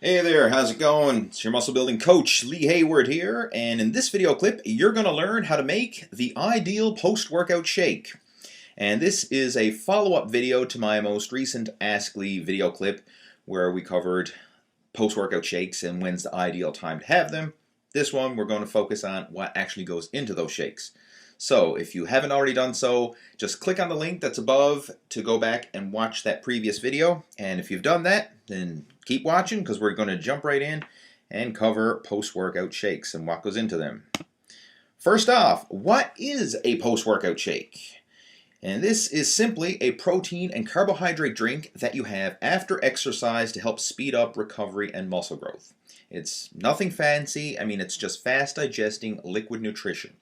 Hey there, how's it going? It's your muscle building coach, Lee Hayward here, and in this video clip, you're going to learn how to make the ideal post-workout shake. And this is a follow-up video to my most recent Ask Lee video clip where we covered post-workout shakes and when's the ideal time to have them. This one, we're going to focus on what actually goes into those shakes. So if you haven't already done so, just click on the link that's above to go back and watch that previous video. And if you've done that, then keep watching because we're going to jump right in and cover post-workout shakes and what goes into them. First off, what is a post-workout shake? And this is simply a protein and carbohydrate drink that you have after exercise to help speed up recovery and muscle growth. It's nothing fancy. It's just fast digesting liquid nutrition.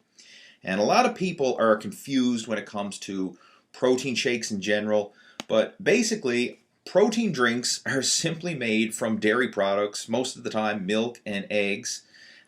And a lot of people are confused when it comes to protein shakes in general, but basically protein drinks are simply made from dairy products, most of the time milk and eggs.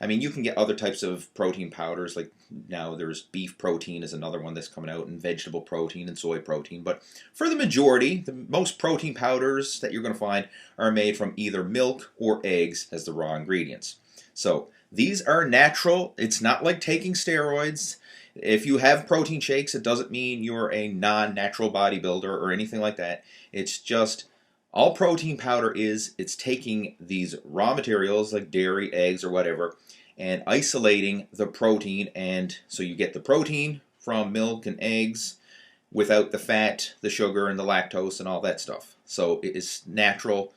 You can get other types of protein powders, like now there's beef protein is another one that's coming out, and vegetable protein and soy protein. But for the majority, the most protein powders that you're going to find are made from either milk or eggs as the raw ingredients. So these are natural. It's not like taking steroids. If you have protein shakes, it doesn't mean you're a non-natural bodybuilder or anything like that. It's just all protein powder is, it's taking these raw materials like dairy, eggs, or whatever, and isolating the protein, and so you get the protein from milk and eggs without the fat, the sugar, and the lactose and all that stuff. So it is natural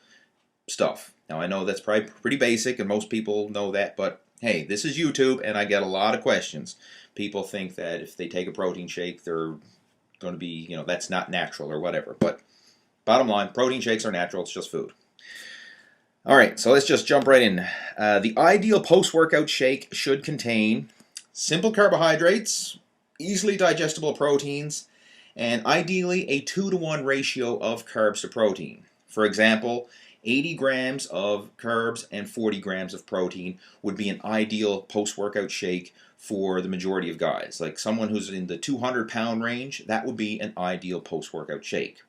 stuff. Now I know that's probably pretty basic and most people know that, but hey, this is YouTube and I get a lot of questions. People think that if they take a protein shake, they're going to be, that's not natural or whatever. But bottom line, protein shakes are natural. It's just food. All right, so let's just jump right in. The ideal post-workout shake should contain simple carbohydrates, easily digestible proteins, and ideally a 2-to-1 ratio of carbs to protein. For example, 80 grams of carbs and 40 grams of protein would be an ideal post-workout shake for the majority of guys. Like someone who's in the 200-pound range, that would be an ideal post-workout shake.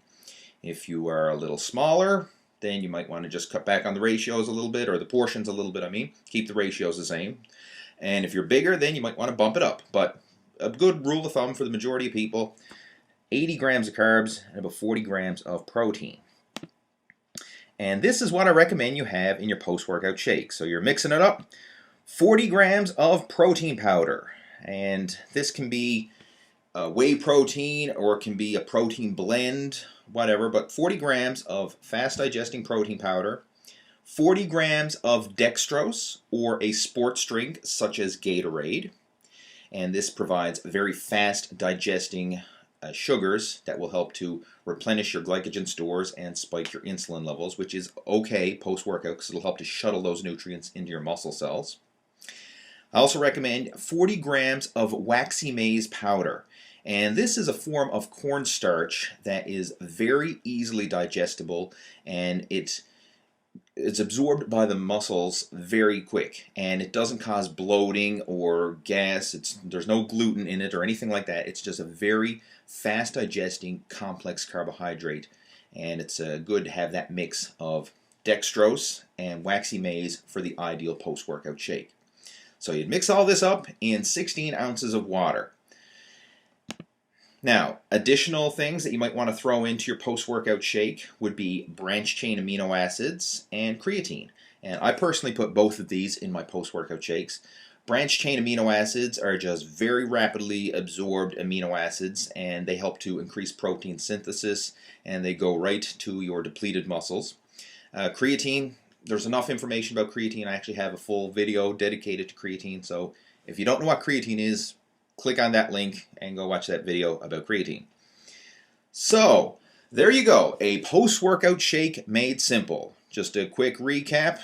If you are a little smaller, then you might want to just cut back on the ratios a little bit, or the portions a little bit, keep the ratios the same. And if you're bigger, then you might want to bump it up. But a good rule of thumb for the majority of people, 80 grams of carbs and about 40 grams of protein. And this is what I recommend you have in your post-workout shake. So you're mixing it up. 40 grams of protein powder. And this can be whey protein or it can be a protein blend, whatever. But 40 grams of fast-digesting protein powder. 40 grams of dextrose or a sports drink such as Gatorade. And this provides very fast-digesting sugars that will help to replenish your glycogen stores and spike your insulin levels, which is okay post-workout because it'll help to shuttle those nutrients into your muscle cells. I also recommend 40 grams of waxy maize powder. And this is a form of cornstarch that is very easily digestible, and it's absorbed by the muscles very quick, and it doesn't cause bloating or gas. There's no gluten in it or anything like that. It's just a very fast digesting complex carbohydrate, and it's good to have that mix of dextrose and waxy maize for the ideal post-workout shake. So you'd mix all this up in 16 ounces of water. Now, additional things that you might want to throw into your post-workout shake would be branched-chain amino acids and creatine. And I personally put both of these in my post-workout shakes. Branched-chain amino acids are just very rapidly absorbed amino acids, and they help to increase protein synthesis, and they go right to your depleted muscles. Creatine, there's enough information about creatine. I actually have a full video dedicated to creatine, so if you don't know what creatine is, click on that link and go watch that video about creatine. So, there you go. A post-workout shake made simple. Just a quick recap.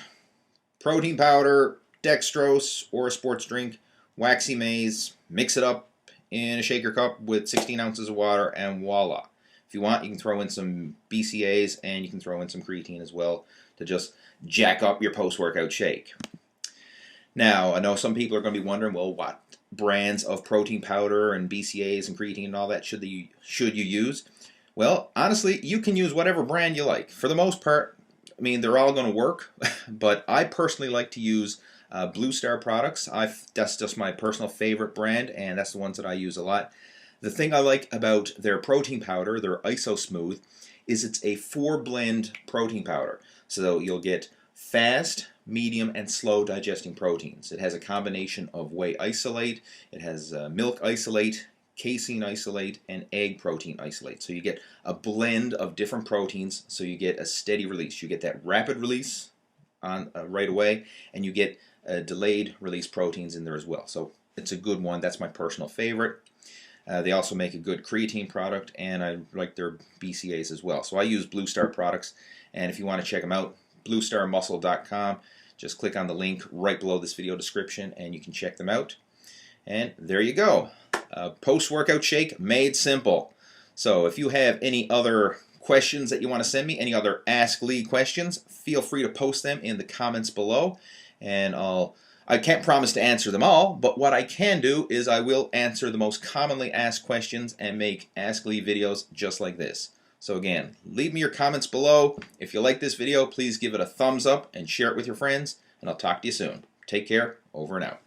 Protein powder, dextrose or a sports drink, waxy maize, mix it up in a shaker cup with 16 ounces of water, and voila. If you want, you can throw in some BCAAs and you can throw in some creatine as well to just jack up your post-workout shake. Now, I know some people are going to be wondering, well, what brands of protein powder and BCAAs and creatine and all that should you use? Well, honestly, you can use whatever brand you like. For the most part, I mean, they're all going to work, but I personally like to use Blue Star products. That's just my personal favorite brand, and that's the ones that I use a lot. The thing I like about their protein powder, their Iso Smooth, is it's a 4-blend protein powder. So you'll get fast, medium, and slow digesting proteins. It has a combination of whey isolate, it has milk isolate, casein isolate, and egg protein isolate. So you get a blend of different proteins, so you get a steady release. You get that rapid release on right away, and you get delayed release proteins in there as well. So it's a good one. That's my personal favorite. They also make a good creatine product, and I like their BCAAs as well. So I use Blue Star products, and if you want to check them out, bluestarmuscle.com. Just click on the link right below this video description, and you can check them out. And there you go. Post-workout shake made simple. So if you have any other questions that you want to send me, any other Ask Lee questions, feel free to post them in the comments below, and I can't promise to answer them all, but what I can do is I will answer the most commonly asked questions and make Ask Lee videos just like this. So again, leave me your comments below. If you like this video, please give it a thumbs up and share it with your friends, and I'll talk to you soon. Take care. Over and out.